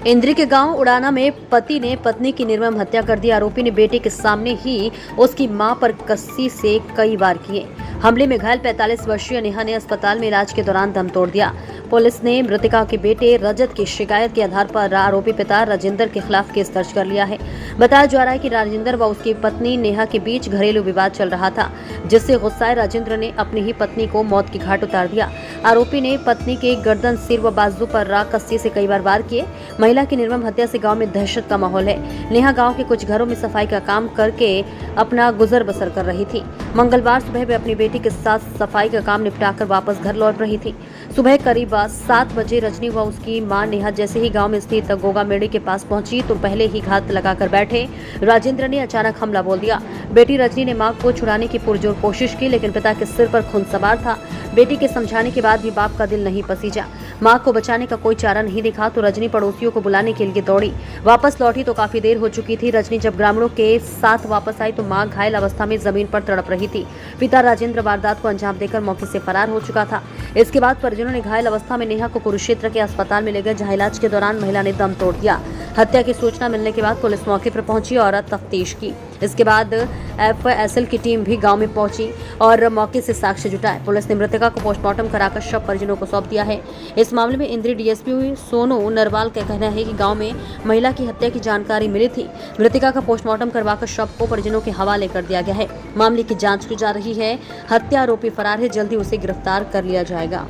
इंद्री के गांव उड़ाना में पति ने पत्नी की निर्मम हत्या कर दी। आरोपी ने बेटे के सामने ही उसकी मां पर कस्सी से कई वार किए। हमले में घायल 45 वर्षीय नेहा ने अस्पताल में इलाज के दौरान दम तोड़ दिया। पुलिस ने मृतका के बेटे रजत की शिकायत के आधार पर आरोपी पिता राजेंद्र के खिलाफ केस दर्ज कर लिया है। बताया जा रहा है कि राजेंद्र व उसकी पत्नी नेहा के बीच घरेलू विवाद चल रहा था, जिससे गुस्साए राजेंद्र ने अपनी ही पत्नी को मौत की घाट उतार दिया। आरोपी ने पत्नी के गर्दन, सिर व बाजू पर राख कस्सी से कई बार वार किए। महिला की निर्मम हत्या से गांव में दहशत का माहौल है। नेहा गांव के कुछ घरों में सफाई का काम करके अपना गुजर बसर कर रही थी। मंगलवार सुबह वे अपनी बेटी के साथ सफाई का काम निपटाकर वापस घर लौट रही थी। सुबह करीब 7 बजे रजनी व उसकी मां नेहा जैसे ही गांव में स्थित गोगा मेड़ी के पास पहुंची तो पहले ही घात लगाकर बैठे राजेंद्र ने अचानक हमला बोल दिया। बेटी रजनी ने मां को छुड़ाने की पुरजोर कोशिश की, लेकिन पिता के सिर पर खून सवार था। बेटी के समझाने के बाद भी बाप का दिल नहीं पसीजा। मां को बचाने का कोई चारा नहीं दिखा तो रजनी पड़ोसियों को बुलाने के लिए दौड़ी। वापस लौटी तो काफी देर हो चुकी थी। रजनी जब ग्रामीणों के साथ वापस आई तो मां घायल अवस्था में जमीन पर तड़प रही थी। पिता राजेंद्र वारदात को अंजाम देकर मौके से फरार हो चुका था। इसके बाद परिजनों ने घायल अवस्था में नेहा को कुरुक्षेत्र के अस्पताल में ले गए, जहां इलाज के दौरान महिला ने दम तोड़ दिया। हत्या की सूचना मिलने के बाद पुलिस मौके पर पहुंची और तफ्तीश की। इसके बाद एफएसएल की टीम भी गांव में पहुंची और मौके से साक्ष्य जुटाए। पुलिस ने मृतका को पोस्टमार्टम कराकर शव परिजनों को सौंप दिया है। इस मामले में इंद्री डीएसपी सोनू नरवाल का कहना है कि गांव में महिला की हत्या की जानकारी मिली थी। मृतका का पोस्टमार्टम करवाकर शव को परिजनों के हवाले कर दिया गया है। मामले की जांच की जा रही है। हत्या आरोपी फरार है, जल्दी उसे गिरफ्तार कर लिया जाएगा।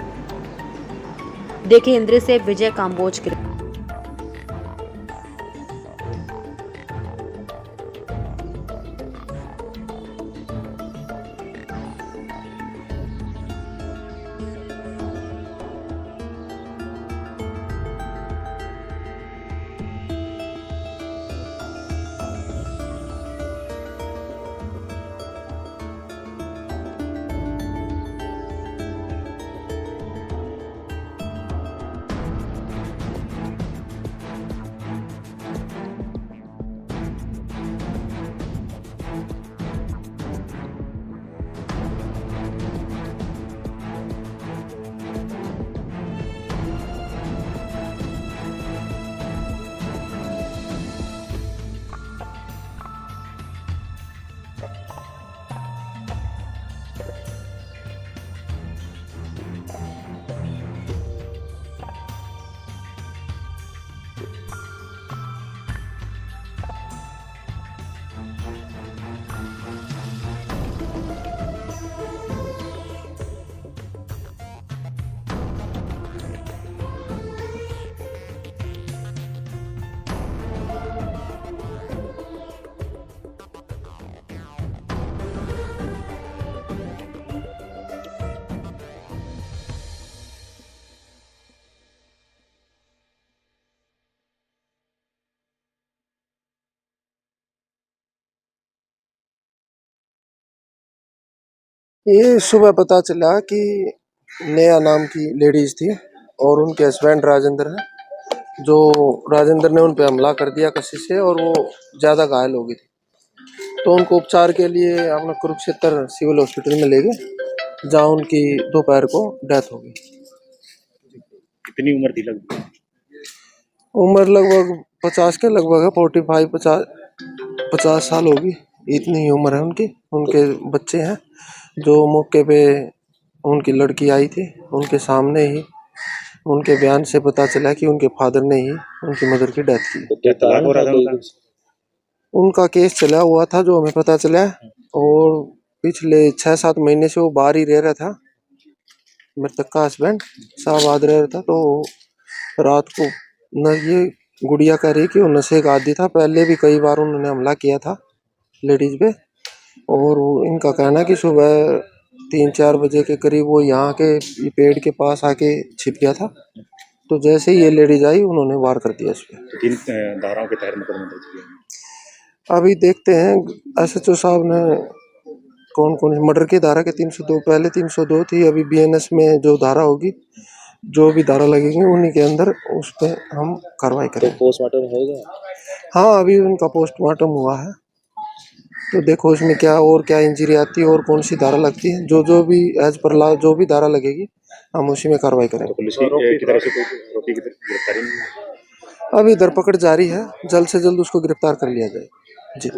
देखिए इंद्री से विजय काम्बोज की। ये सुबह पता चला कि नेहा नाम की लेडीज थी और उनके हस्बैंड राजेंद्र है, जो राजेंद्र ने उन पे हमला कर दिया कसी से और वो ज़्यादा घायल हो गई थी। तो उनको उपचार के लिए अपना कुरुक्षेत्र सिविल हॉस्पिटल में ले गए, जहाँ उनकी दोपहर को डेथ हो गई। कितनी उम्र थी लगभग? उम्र लगभग 50 के लगभग है, 45 50 साल होगी, इतनी ही उम्र है उनकी। उनके बच्चे हैं। जो मौके पे उनकी लड़की आई थी, उनके सामने ही उनके बयान से पता चला कि उनके फादर ने ही उनकी मदर की डेथ की। क्या तलाक हो रहा था उनका? उनका केस चला हुआ था जो हमें पता चला, और पिछले 6-7 महीने से वो बाहर ही रह रहा था। मृतक का हस्बैंड शाहबाद रह रहा था। तो रात को न ये गुड़िया कह रही कि वो नशे का आदी था, पहले भी कई बार उन्होंने हमला किया था लेडीज पे। और इनका कहना है कि सुबह 3-4 बजे के करीब वो यहाँ के पेड़ के पास आके छिप गया था। तो जैसे ही ये लेडीज आई उन्होंने वार कर दिया इस पे। तो किन धाराओं के तहत मुकदमा दर्ज किया? अभी देखते हैं एसएचओ साहब ने कौन कौन मर्डर की धारा के 302, पहले 302 थी। अभी बीएनएस में जो धारा होगी, जो भी धारा लगेगी उन्हीं के अंदर उस पर हम कार्रवाई करें। तो पोस्टमार्टम होगा? हाँ, अभी उनका पोस्टमार्टम हुआ है, तो देखो उसमें क्या और क्या इंजरी आती है और कौन सी धारा लगती है। जो भी एज पर लॉ जो भी धारा लगेगी हम उसी में कार्रवाई करेंगे। तो पुलिस की तरफ से कोई आरोपी की गिरफ्तारी नहीं? अभी धरपकड़ जारी है, जल्द से जल्द उसको गिरफ्तार कर लिया जाए। जी।